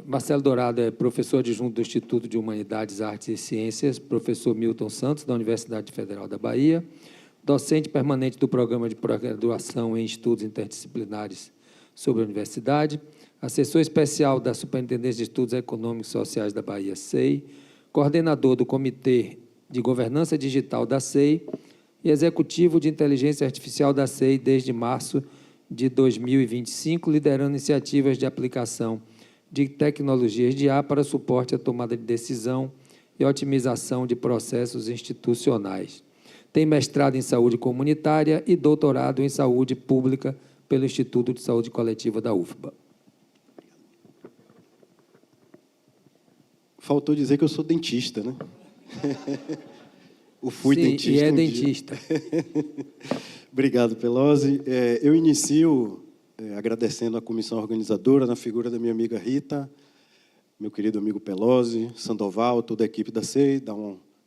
Marcelo Dourado é professor adjunto do Instituto de Humanidades, Artes e Ciências, professor Milton Santos, da Universidade Federal da Bahia, docente permanente do Programa de Pós-Graduação em Estudos Interdisciplinares sobre a Universidade, assessor especial da Superintendência de Estudos Econômicos e Sociais da Bahia, SEI, coordenador do Comitê de Governança Digital da SEI e executivo de Inteligência Artificial da SEI desde março de 2025, liderando iniciativas de aplicação de tecnologias de IA para suporte à tomada de decisão e otimização de processos institucionais. Tem mestrado em Saúde Comunitária e doutorado em Saúde Pública pelo Instituto de Saúde Coletiva da UFBA. Faltou dizer que eu sou dentista, né? Fui Sim, dentista. E é dentista. Obrigado, Pelosi. Eu inicio agradecendo a comissão organizadora, na figura da minha amiga Rita, meu querido amigo Pelosi, Sandoval, toda a equipe da SEI,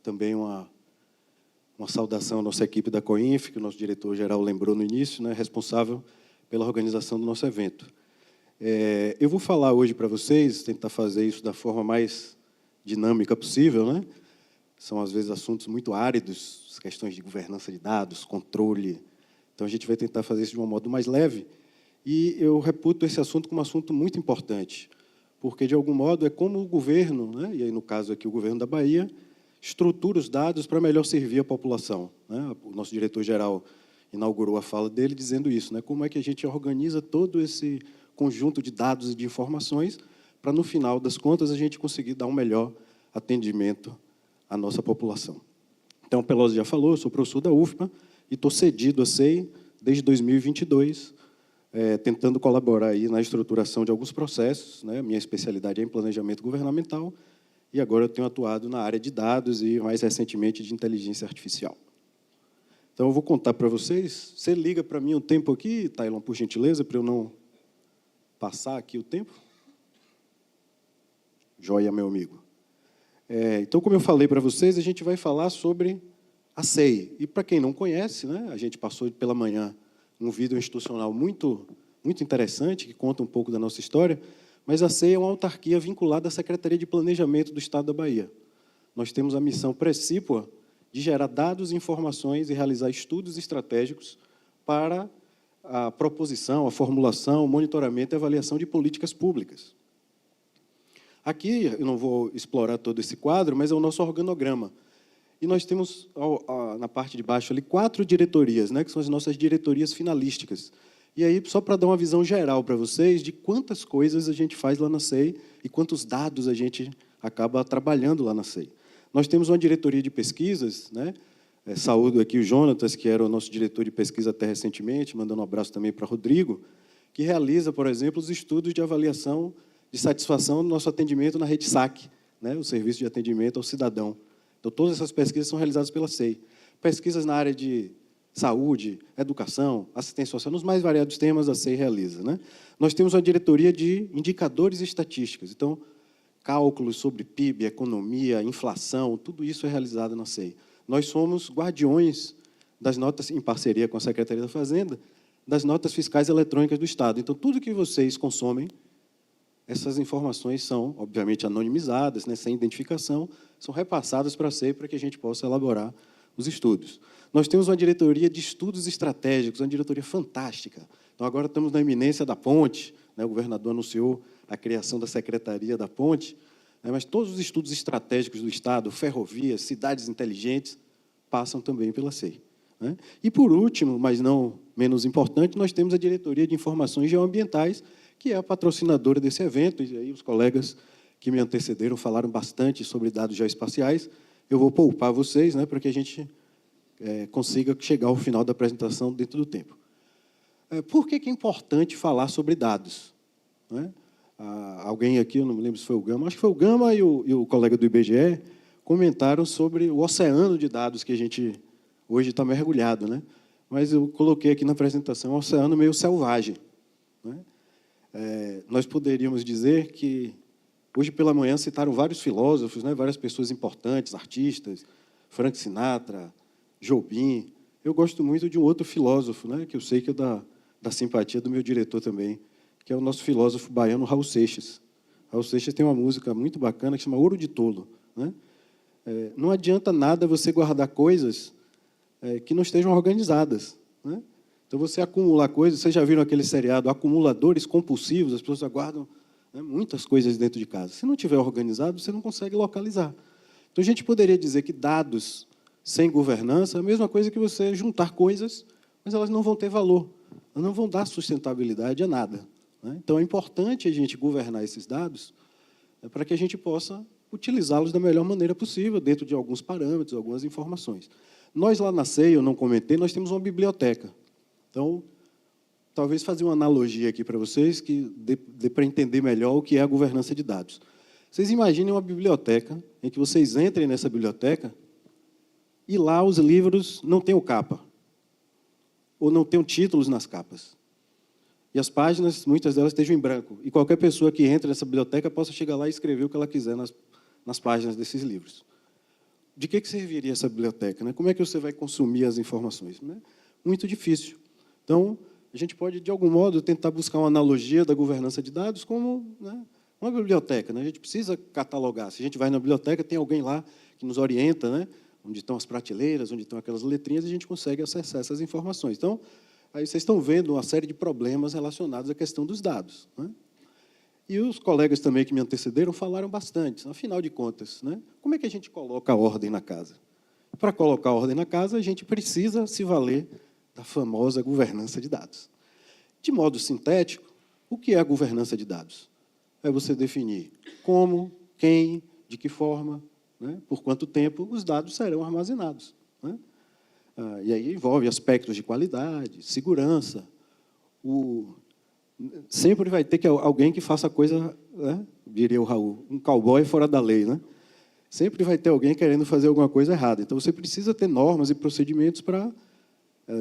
também uma saudação à nossa equipe da COINF, que o nosso diretor-geral lembrou no início, né, responsável pela organização do nosso evento. Eu vou falar hoje para vocês, tentar fazer isso da forma mais dinâmica possível, né? São, às vezes, assuntos muito áridos, questões de governança de dados, controle. Então, a gente vai tentar fazer isso de um modo mais leve. E eu reputo esse assunto como um assunto muito importante, porque, de algum modo, é como o governo, né, e aí, no caso aqui, o governo da Bahia, estrutura os dados para melhor servir a população, né? O nosso diretor-geral inaugurou a fala dele dizendo isso, né? Como é que a gente organiza todo esse conjunto de dados e de informações para, no final das contas, a gente conseguir dar um melhor atendimento à nossa população. Então, o Pelosi já falou, eu sou professor da UFBA e estou cedido à SEI desde 2022, tentando colaborar aí na estruturação de alguns processos, né? Minha especialidade é em planejamento governamental e agora eu tenho atuado na área de dados e, mais recentemente, de inteligência artificial. Então, eu vou contar para vocês. Você liga para mim um tempo aqui, Tailon, por gentileza, para eu não passar aqui o tempo? Joia, meu amigo. Então, como eu falei para vocês, a gente vai falar sobre a SEI. E, para quem não conhece, né, a gente passou pela manhã um vídeo institucional muito interessante, que conta um pouco da nossa história, mas a SEI é uma autarquia vinculada à Secretaria de Planejamento do Estado da Bahia. Nós temos a missão precípua de gerar dados, informações e realizar estudos estratégicos para a proposição, a formulação, o monitoramento e avaliação de políticas públicas. Aqui, eu não vou explorar todo esse quadro, mas é o nosso organograma. E nós temos, na parte de baixo, ali, 4 diretorias, né, que são as nossas diretorias finalísticas. E aí, só para dar uma visão geral para vocês de quantas coisas a gente faz lá na SEI e quantos dados a gente acaba trabalhando lá na SEI. Nós temos uma diretoria de pesquisas, né? Saúdo aqui o Jonatas, que era o nosso diretor de pesquisa até recentemente, mandando um abraço também para Rodrigo, que realiza, por exemplo, os estudos de avaliação de satisfação do nosso atendimento na rede SAC, né, o Serviço de Atendimento ao Cidadão. Então, todas essas pesquisas são realizadas pela SEI. Pesquisas na área de saúde, educação, assistência social, nos mais variados temas a SEI realiza, né? Nós temos uma diretoria de indicadores e estatísticas. Então, cálculos sobre PIB, economia, inflação, tudo isso é realizado na SEI. Nós somos guardiões das notas, em parceria com a Secretaria da Fazenda, das notas fiscais eletrônicas do Estado. Então, tudo que vocês consomem, essas informações são, obviamente, anonimizadas, né, sem identificação, são repassadas para a SEI para que a gente possa elaborar os estudos. Nós temos uma diretoria de estudos estratégicos, uma diretoria fantástica. Então, agora estamos na iminência da ponte, né, o governador anunciou a criação da Secretaria da Ponte, né, mas todos os estudos estratégicos do Estado, ferrovias, cidades inteligentes, passam também pela SEI, né? E, por último, mas não menos importante, nós temos a Diretoria de Informações Geoambientais, que é a patrocinadora desse evento, e aí os colegas que me antecederam falaram bastante sobre dados geoespaciais. Eu vou poupar vocês, né, para que a gente consiga chegar ao final da apresentação dentro do tempo. Por que é importante falar sobre dados, né? Alguém aqui, eu não me lembro se foi o Gama, acho que foi o Gama e o colega do IBGE, comentaram sobre o oceano de dados que a gente hoje está mergulhado, né? Mas eu coloquei aqui na apresentação um oceano meio selvagem, né? Nós poderíamos dizer que, hoje pela manhã, citaram vários filósofos, né, várias pessoas importantes, artistas, Frank Sinatra, Jobim. Eu gosto muito de um outro filósofo, né, que eu sei que é da simpatia do meu diretor também, que é o nosso filósofo baiano, Raul Seixas, Raul Seixas tem uma música muito bacana que chama Ouro de Tolo, né? Não adianta nada você guardar coisas que não estejam organizadas, né? Então, você acumular coisas, vocês já viram aquele seriado Acumuladores Compulsivos, as pessoas guardam, né, muitas coisas dentro de casa. Se não tiver organizado, você não consegue localizar. Então, a gente poderia dizer que dados sem governança é a mesma coisa que você juntar coisas, mas elas não vão ter valor, elas não vão dar sustentabilidade a nada, né? Então, é importante a gente governar esses dados para que a gente possa utilizá-los da melhor maneira possível, dentro de alguns parâmetros, algumas informações. Nós, lá na CEI, eu não comentei, nós temos uma biblioteca. Então, talvez fazer uma analogia aqui para vocês, que dê para entender melhor o que é a governança de dados. Vocês imaginem uma biblioteca em que vocês entrem nessa biblioteca e lá os livros não têm capa, ou não têm títulos nas capas. E as páginas, muitas delas, estejam em branco. E qualquer pessoa que entre nessa biblioteca possa chegar lá e escrever o que ela quiser nas páginas desses livros. De que serviria essa biblioteca, né? Como é que você vai consumir as informações, né? Muito difícil. Então, a gente pode, de algum modo, tentar buscar uma analogia da governança de dados como, né, uma biblioteca, né? A gente precisa catalogar. Se a gente vai na biblioteca, tem alguém lá que nos orienta, né, onde estão as prateleiras, onde estão aquelas letrinhas, e a gente consegue acessar essas informações. Então, aí vocês estão vendo uma série de problemas relacionados à questão dos dados, né? E os colegas também que me antecederam falaram bastante. Afinal de contas, né, como é que a gente coloca a ordem na casa? Para colocar a ordem na casa, a gente precisa se valer da famosa governança de dados. De modo sintético, o que é a governança de dados? É você definir como, quem, de que forma, né, por quanto tempo os dados serão armazenados, né? E aí envolve aspectos de qualidade, segurança. Sempre vai ter alguém que faça a coisa, né, diria o Raul, um cowboy fora da lei, né? Sempre vai ter alguém querendo fazer alguma coisa errada. Então, você precisa ter normas e procedimentos para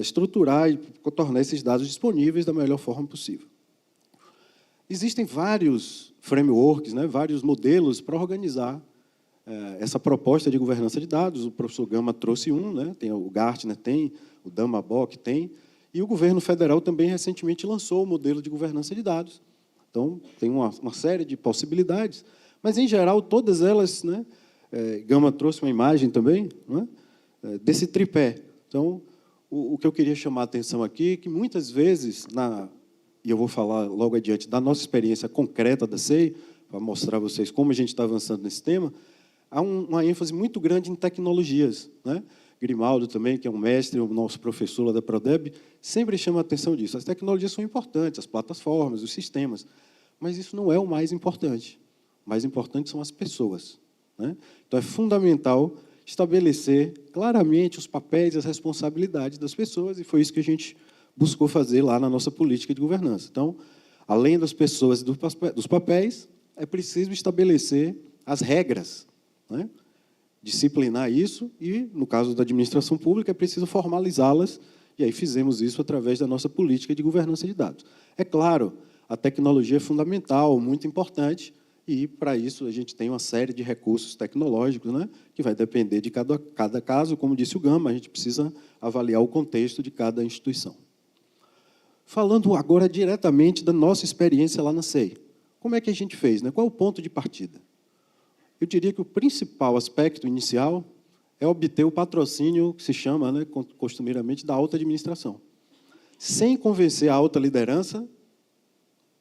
estruturar e tornar esses dados disponíveis da melhor forma possível. Existem vários frameworks, né, vários modelos para organizar essa proposta de governança de dados. O professor Gama trouxe um, né, tem o Gartner, tem o Damabok, tem, e o governo federal também recentemente lançou o modelo de governança de dados. Então, tem uma série de possibilidades, mas, em geral, todas elas, né, Gama trouxe uma imagem também, né, desse tripé. Então, o que eu queria chamar a atenção aqui é que, muitas vezes, e eu vou falar logo adiante da nossa experiência concreta da CEI, para mostrar a vocês como a gente está avançando nesse tema, há uma ênfase muito grande em tecnologias, né? Grimaldo também, que é um mestre, o nosso professor lá da Prodeb, sempre chama a atenção disso. As tecnologias são importantes, as plataformas, os sistemas, mas isso não é o mais importante. O mais importante são as pessoas, né? Então, é fundamental estabelecer claramente os papéis e as responsabilidades das pessoas, e foi isso que a gente buscou fazer lá na nossa política de governança. Então, além das pessoas e dos papéis, é preciso estabelecer as regras, né? Disciplinar isso e, no caso da administração pública, é preciso formalizá-las, e aí fizemos isso através da nossa política de governança de dados. É claro, a tecnologia é fundamental, muito importante, e, para isso, a gente tem uma série de recursos tecnológicos, né, que vai depender de cada caso. Como disse o Gama, a gente precisa avaliar o contexto de cada instituição. Falando agora diretamente da nossa experiência lá na CEI. Como é que a gente fez, né? Qual é o ponto de partida? Eu diria que o principal aspecto inicial é obter o patrocínio, que se chama, né, costumeiramente, da alta administração. Sem convencer a alta liderança,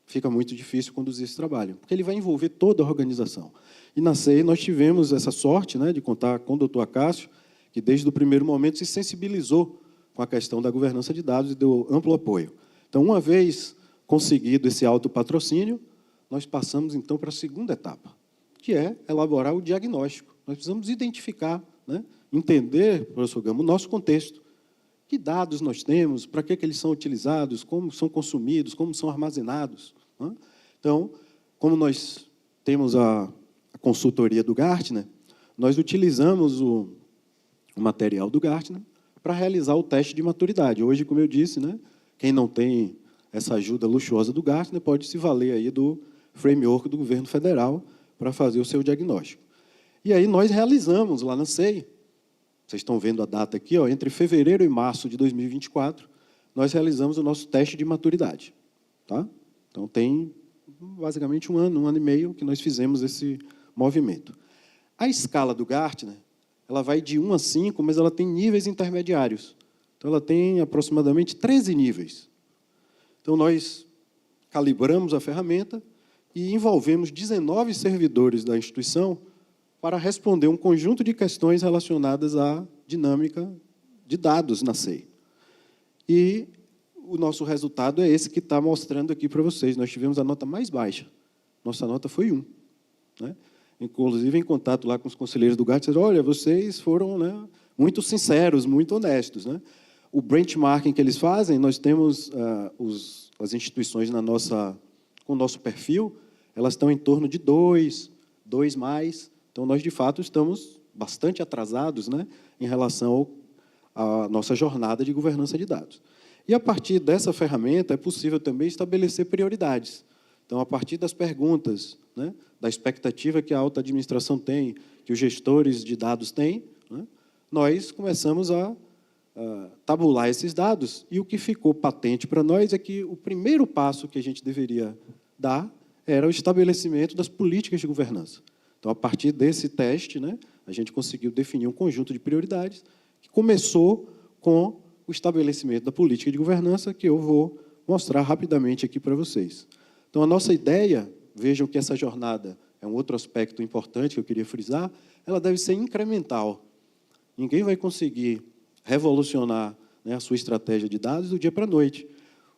fica muito difícil conduzir esse trabalho, porque ele vai envolver toda a organização. E na CEI nós tivemos essa sorte, né, de contar com o doutor Acácio, que desde o primeiro momento se sensibilizou com a questão da governança de dados e deu amplo apoio. Então, uma vez conseguido esse autopatrocínio, nós passamos, então, para a segunda etapa, que é elaborar o diagnóstico. Nós precisamos identificar, né, entender, professor Gama, o nosso contexto. Que dados nós temos, para que eles são utilizados, como são consumidos, como são armazenados, né? Então, como nós temos a consultoria do Gartner, nós utilizamos o material do Gartner para realizar o teste de maturidade. Hoje, como eu disse, né, quem não tem essa ajuda luxuosa do Gartner pode se valer aí do framework do governo federal para fazer o seu diagnóstico. E aí nós realizamos lá na CEI, vocês estão vendo a data aqui, ó, entre fevereiro e março de 2024, nós realizamos o nosso teste de maturidade. Tá? Então, tem basicamente um ano e meio que nós fizemos esse movimento. A escala do Gartner, ela vai de 1 a 5, mas ela tem níveis intermediários. Então, ela tem aproximadamente 13 níveis. Então, nós calibramos a ferramenta e envolvemos 19 servidores da instituição para responder um conjunto de questões relacionadas à dinâmica de dados na SEI. E o nosso resultado é esse que está mostrando aqui para vocês. Nós tivemos a nota mais baixa. Nossa nota foi 1. Né? Inclusive, em contato lá com os conselheiros do Gartner, olha, vocês foram, né, muito sinceros, muito honestos. Né? O benchmarking que eles fazem, nós temos as instituições com o nosso perfil, elas estão em torno de 2 mais. Então, nós, de fato, estamos bastante atrasados, né, em relação à nossa jornada de governança de dados. E, a partir dessa ferramenta, é possível também estabelecer prioridades. Então, a partir das perguntas, né, da expectativa que a alta administração tem, que os gestores de dados têm, né, nós começamos a tabular esses dados, e o que ficou patente para nós é que o primeiro passo que a gente deveria dar era o estabelecimento das políticas de governança. Então, a partir desse teste, né, a gente conseguiu definir um conjunto de prioridades que começou com o estabelecimento da política de governança, que eu vou mostrar rapidamente aqui para vocês. Então, a nossa ideia, vejam que essa jornada é um outro aspecto importante que eu queria frisar, ela deve ser incremental. Ninguém vai conseguir revolucionar, né, a sua estratégia de dados do dia para a noite.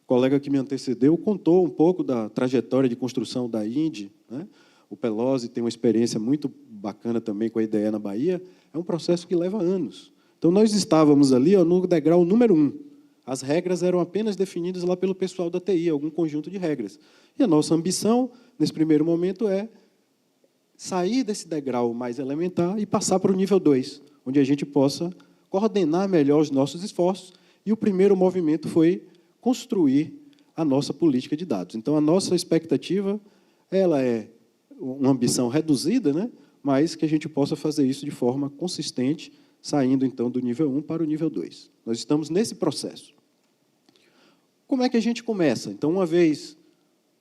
O colega que me antecedeu contou um pouco da trajetória de construção da INDE, né? O Pelosi tem uma experiência muito bacana também com a IDE na Bahia. É um processo que leva anos. Então, nós estávamos ali, ó, no degrau número 1. As regras eram apenas definidas lá pelo pessoal da TI, algum conjunto de regras. E a nossa ambição, nesse primeiro momento, é sair desse degrau mais elementar e passar para o nível 2, onde a gente possa coordenar melhor os nossos esforços. E o primeiro movimento foi construir a nossa política de dados. Então, a nossa expectativa, ela é uma ambição reduzida, né, mas que a gente possa fazer isso de forma consistente, saindo, então, do nível 1 para o nível 2. Nós estamos nesse processo. Como é que a gente começa? Então, uma vez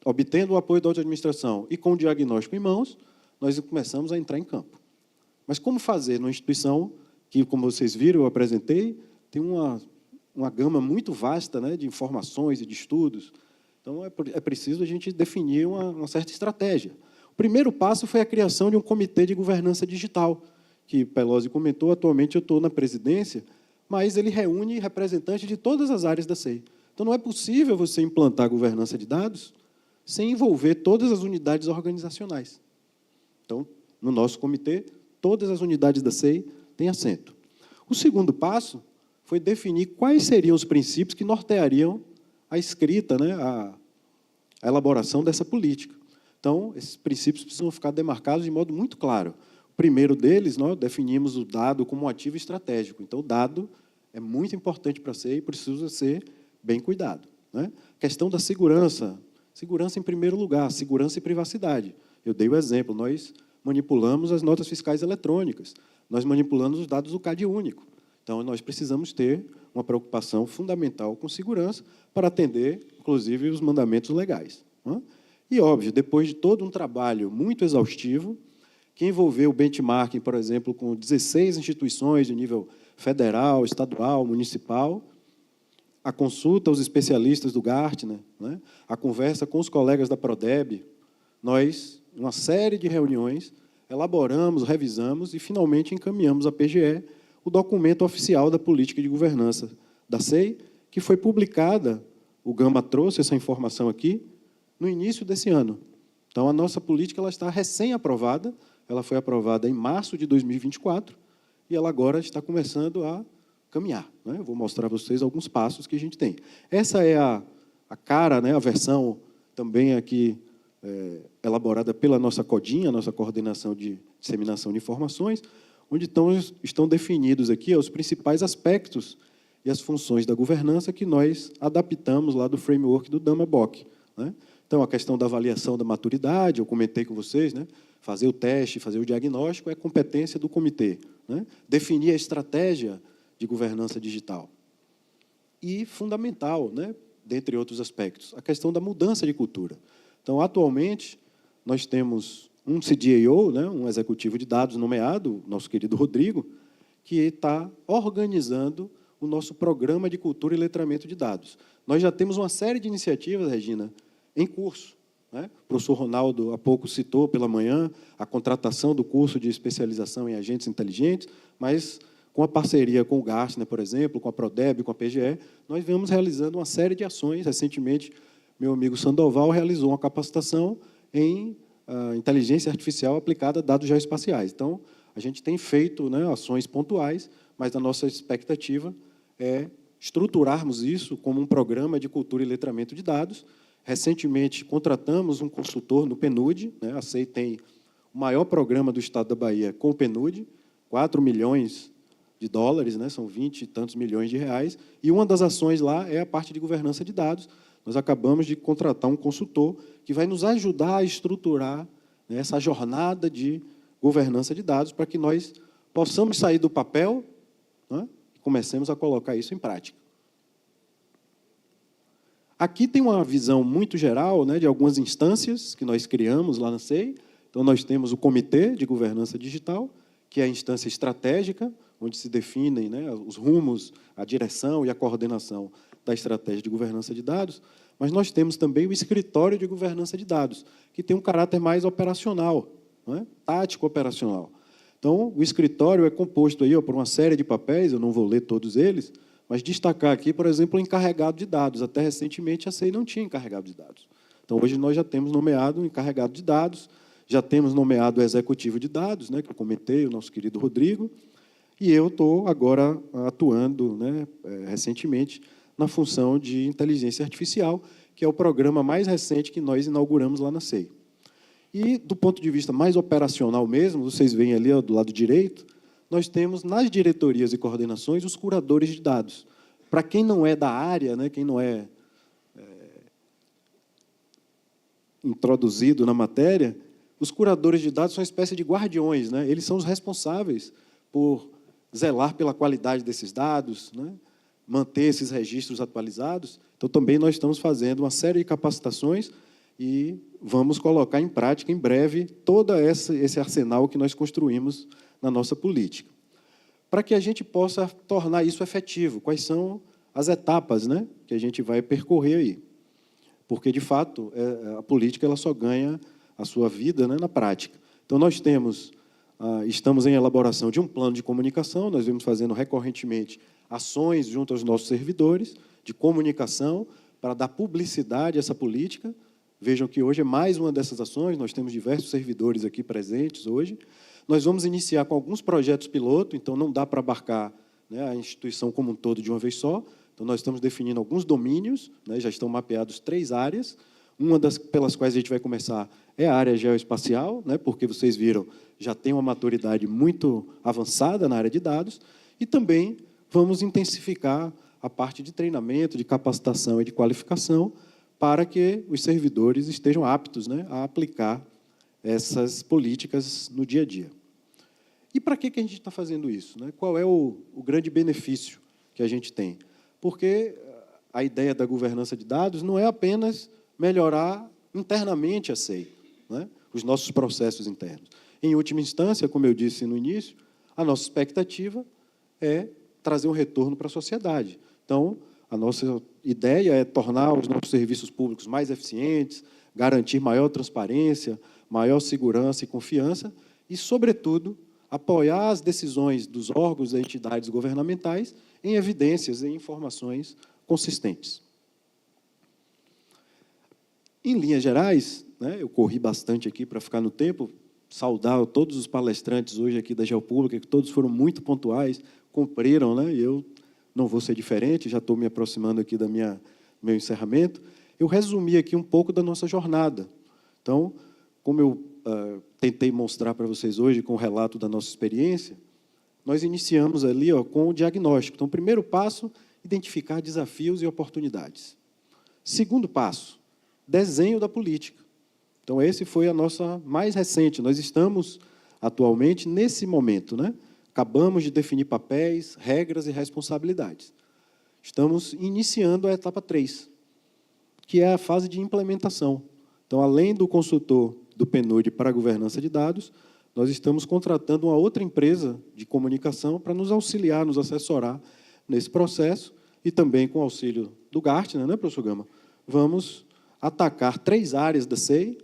obtendo o apoio da outra administração e com o diagnóstico em mãos, nós começamos a entrar em campo. Mas como fazer numa instituição que, como vocês viram, eu apresentei, tem uma gama muito vasta, né, de informações e de estudos. Então, é preciso a gente definir uma certa estratégia. O primeiro passo foi a criação de um comitê de governança digital, que Pelosi comentou. Atualmente eu estou na presidência, mas ele reúne representantes de todas as áreas da SEI. Então, não é possível você implantar a governança de dados sem envolver todas as unidades organizacionais. Então, no nosso comitê, todas as unidades da SEI têm assento. O segundo passo foi definir quais seriam os princípios que norteariam a escrita, né, a elaboração dessa política. Então, esses princípios precisam ficar demarcados de modo muito claro. O primeiro deles, nós definimos o dado como um ativo estratégico. Então, o dado é muito importante para a SEI e precisa ser bem cuidado. Né? A questão da segurança. Segurança em primeiro lugar, segurança e privacidade. Eu dei o exemplo, nós manipulamos as notas fiscais eletrônicas, nós manipulamos os dados do CAD único. Então, nós precisamos ter uma preocupação fundamental com segurança para atender, inclusive, os mandamentos legais. Né? E, óbvio, depois de todo um trabalho muito exaustivo, que envolveu o benchmarking, por exemplo, com 16 instituições de nível federal, estadual, municipal, a consulta aos especialistas do Gartner, né, a conversa com os colegas da Prodeb, nós, uma série de reuniões, elaboramos, revisamos e, finalmente, encaminhamos à PGE o documento oficial da política de governança da SEI, que foi publicada, o Gama trouxe essa informação aqui, no início desse ano. Então, a nossa política ela está recém-aprovada, ela foi aprovada em março de 2024, e ela agora está começando a caminhar. Né? Eu vou mostrar para vocês alguns passos que a gente tem. Essa é a cara, né, a versão também aqui elaborada pela nossa CODIN, a nossa Coordenação de Disseminação de Informações, onde estão definidos aqui os principais aspectos e as funções da governança que nós adaptamos lá do framework do Dama-Bock. Né? Então, a questão da avaliação da maturidade, eu comentei com vocês, né? Fazer o teste, fazer o diagnóstico é competência do comitê. Né? Definir a estratégia de governança digital. E, fundamental, né, dentre outros aspectos, a questão da mudança de cultura. Então, atualmente, nós temos um CDAO, né, um executivo de dados nomeado, nosso querido Rodrigo, que está organizando o nosso programa de cultura e letramento de dados. Nós já temos uma série de iniciativas, Regina, em curso, né? O professor Ronaldo, há pouco, citou pela manhã a contratação do curso de especialização em agentes inteligentes, mas, com a parceria com o Gartner, por exemplo, com a Prodeb, com a PGE, nós vamos realizando uma série de ações. Recentemente, meu amigo Sandoval realizou uma capacitação em inteligência artificial aplicada a dados geoespaciais. Então, a gente tem feito, né, ações pontuais, mas a nossa expectativa é estruturarmos isso como um programa de cultura e letramento de dados. Recentemente, contratamos um consultor no PNUD, né, a SEI tem o maior programa do Estado da Bahia com o PNUD, 4 milhões de dólares, né, são 20 e tantos milhões de reais, e uma das ações lá é a parte de governança de dados. Nós acabamos de contratar um consultor que vai nos ajudar a estruturar, né, essa jornada de governança de dados para que nós possamos sair do papel, né, e comecemos a colocar isso em prática. Aqui tem uma visão muito geral, né, de algumas instâncias que nós criamos lá na SEI. Então, nós temos o Comitê de Governança Digital, que é a instância estratégica, onde se definem, né, os rumos, a direção e a coordenação da estratégia de governança de dados, mas nós temos também o Escritório de Governança de Dados, que tem um caráter mais operacional, não é? Tático operacional. Então, o escritório é composto aí, por uma série de papéis, eu não vou ler todos eles, mas destacar aqui, por exemplo, o encarregado de dados. Até recentemente, a SEI não tinha encarregado de dados. Então, hoje, nós já temos nomeado um encarregado de dados, já temos nomeado o executivo de dados, né, que eu comentei, o nosso querido Rodrigo, e eu estou agora atuando, né, recentemente, na função de inteligência artificial, que é o programa mais recente que nós inauguramos lá na SEI. E, do ponto de vista mais operacional mesmo, vocês veem ali do lado direito, nós temos nas diretorias e coordenações os curadores de dados. Para quem não é da área, né, quem não é introduzido na matéria, os curadores de dados são uma espécie de guardiões, né? Eles são os responsáveis por zelar pela qualidade desses dados, né, manter esses registros atualizados. Então, também nós estamos fazendo uma série de capacitações e vamos colocar em prática, em breve, todo esse arsenal que nós construímos na nossa política. Para que a gente possa tornar isso efetivo, quais são as etapas, né, que a gente vai percorrer aí? Porque, de fato, a política ela só ganha a sua vida, né, na prática. Então, nós estamos em elaboração de um plano de comunicação, nós vemos fazendo recorrentemente ações junto aos nossos servidores de comunicação para dar publicidade a essa política. Vejam que hoje é mais uma dessas ações, nós temos diversos servidores aqui presentes hoje. Nós vamos iniciar com alguns projetos piloto, então não dá para abarcar, né, a instituição como um todo de uma vez só. Então, nós estamos definindo alguns domínios, né, já estão mapeados 3 áreas. Uma das pelas quais a gente vai começar é a área geoespacial, né, porque vocês viram, já tem uma maturidade muito avançada na área de dados, e também vamos intensificar a parte de treinamento, de capacitação e de qualificação para que os servidores estejam aptos, né, a aplicar essas políticas no dia a dia. E para que a gente está fazendo isso, né? Qual é o grande benefício que a gente tem? Porque a ideia da governança de dados não é apenas melhorar internamente a SEI, né, os nossos processos internos. Em última instância, como eu disse no início, a nossa expectativa é trazer um retorno para a sociedade. Então, a nossa ideia é tornar os nossos serviços públicos mais eficientes, garantir maior transparência, maior segurança e confiança e, sobretudo, apoiar as decisões dos órgãos e entidades governamentais em evidências e informações consistentes. Em linhas gerais, né, eu corri bastante aqui para ficar no tempo, saudar todos os palestrantes hoje aqui da Geopública, que todos foram muito pontuais, cumpriram, né, e eu não vou ser diferente, já estou me aproximando aqui do meu encerramento. Eu resumi aqui um pouco da nossa jornada. Então, como eu tentei mostrar para vocês hoje com o relato da nossa experiência, nós iniciamos ali com o diagnóstico. Então, o primeiro passo, identificar desafios e oportunidades. Segundo passo, desenho da política. Então, esse foi a nossa mais recente. Nós estamos, atualmente, nesse momento, né? Acabamos de definir papéis, regras e responsabilidades. Estamos iniciando a etapa 3, que é a fase de implementação. Então, além do consultor do PNUD para a governança de dados, nós estamos contratando uma outra empresa de comunicação para nos auxiliar, nos assessorar nesse processo, e também com o auxílio do Gartner, né, professor Gama? Vamos atacar 3 áreas da SEI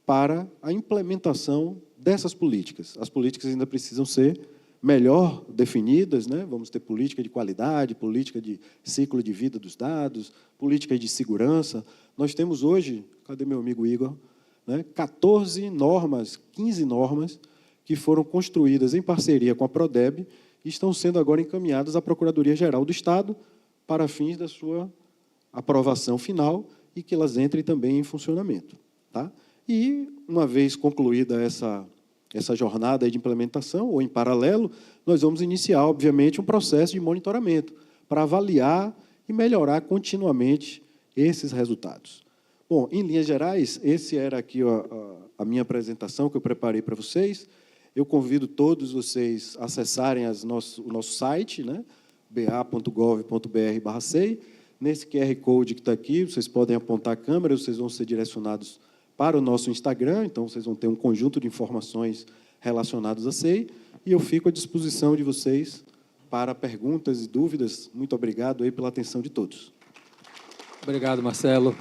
para a implementação dessas políticas. As políticas ainda precisam ser melhor definidas, né? Vamos ter política de qualidade, política de ciclo de vida dos dados, política de segurança. Nós temos hoje, cadê meu amigo Igor? 14 normas, 15 normas, que foram construídas em parceria com a Prodeb e estão sendo agora encaminhadas à Procuradoria-Geral do Estado para fins da sua aprovação final e que elas entrem também em funcionamento. Tá? E, uma vez concluída essa jornada de implementação, ou em paralelo, nós vamos iniciar, obviamente, um processo de monitoramento para avaliar e melhorar continuamente esses resultados. Bom, em linhas gerais, esse era aqui a minha apresentação que eu preparei para vocês. Eu convido todos vocês a acessarem o nosso site, né, ba.gov.br/SEI. Nesse QR Code que está aqui, vocês podem apontar a câmera, vocês vão ser direcionados para o nosso Instagram, então vocês vão ter um conjunto de informações relacionadas à SEI, e eu fico à disposição de vocês para perguntas e dúvidas. Muito obrigado aí pela atenção de todos. Obrigado, Marcelo.